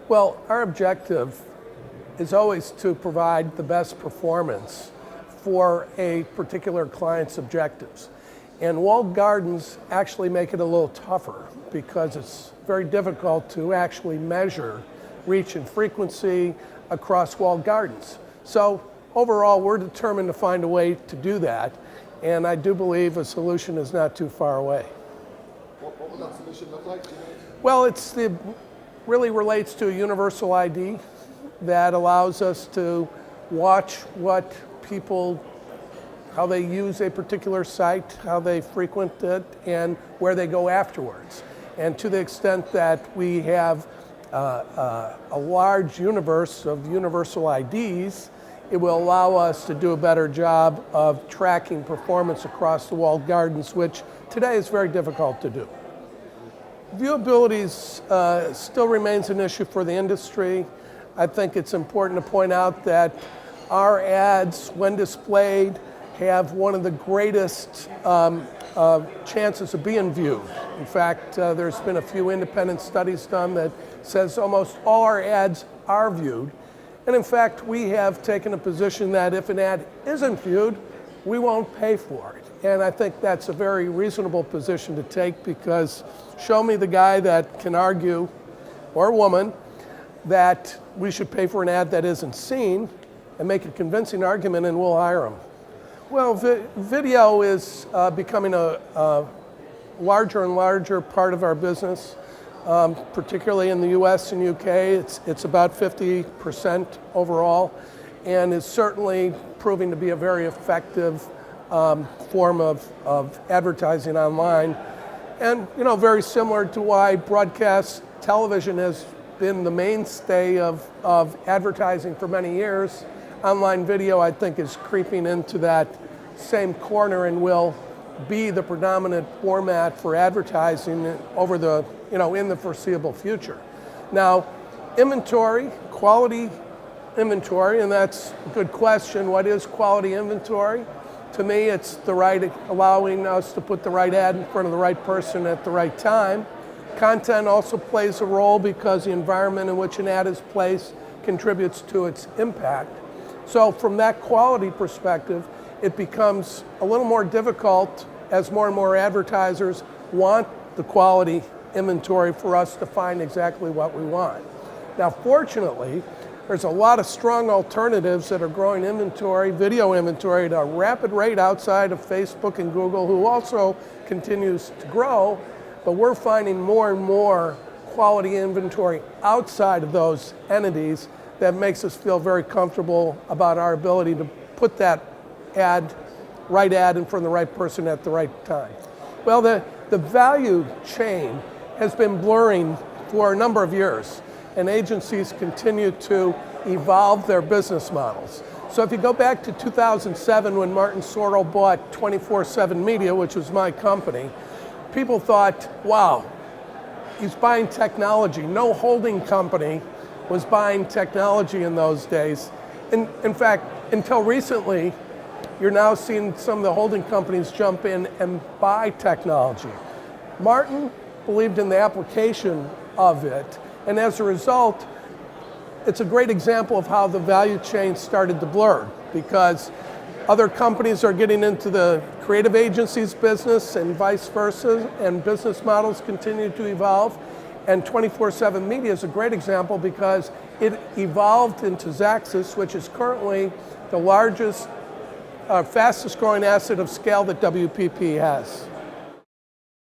Well, our objective is always to provide the best performance for a particular client's objectives. And walled gardens actually make it a little tougher because it's very difficult to actually measure reach and frequency across walled gardens. So overall, we're determined to find a way to do that. And I do believe a solution is not too far away. What would that solution look like? Well, really relates to a universal ID that allows us to watch what people, how they use a particular site, how they frequent it, and where they go afterwards. And to the extent that we have a large universe of universal IDs, it will allow us to do a better job of tracking performance across the walled gardens, which today is very difficult to do. Viewability still remains an issue for the industry. I think it's important to point out that our ads, when displayed, have one of the greatest chances of being viewed. In fact, there's been a few independent studies done that says almost all our ads are viewed. And in fact, we have taken a position that if an ad isn't viewed, we won't pay for it. And I think that's a very reasonable position to take, because show me the guy that can argue, or woman, that we should pay for an ad that isn't seen, and make a convincing argument, and we'll hire them. Well, video is becoming a larger and larger part of our business, particularly in the US and UK. It's about 50% overall, and is certainly proving to be a very effective form of advertising online. And very similar to why broadcast television has been the mainstay of advertising for many years, online video, I think, is creeping into that same corner and will be the predominant format for advertising over in the foreseeable future. Now, inventory, quality inventory, and that's a good question. What is quality inventory? To me, it's allowing us to put the right ad in front of the right person at the right time. Content also plays a role because the environment in which an ad is placed contributes to its impact. So from that quality perspective, it becomes a little more difficult as more and more advertisers want the quality inventory for us to find exactly what we want. Now, fortunately, there's a lot of strong alternatives that are growing inventory, video inventory, at a rapid rate outside of Facebook and Google, who also continues to grow, but we're finding more and more quality inventory outside of those entities that makes us feel very comfortable about our ability to put that right ad in front of the right person at the right time. Well, the value chain has been blurring for a number of years, and agencies continue to evolve their business models. So if you go back to 2007, when Martin Sorrell bought 24/7 Media, which was my company, people thought, wow, he's buying technology. No holding company was buying technology in those days. In fact, until recently, you're now seeing some of the holding companies jump in and buy technology. Martin believed in the application of it, and as a result, it's a great example of how the value chain started to blur, because other companies are getting into the creative agencies business and vice versa, and business models continue to evolve. And 24/7 Media is a great example because it evolved into Xaxis, which is currently the largest, fastest growing asset of scale that WPP has.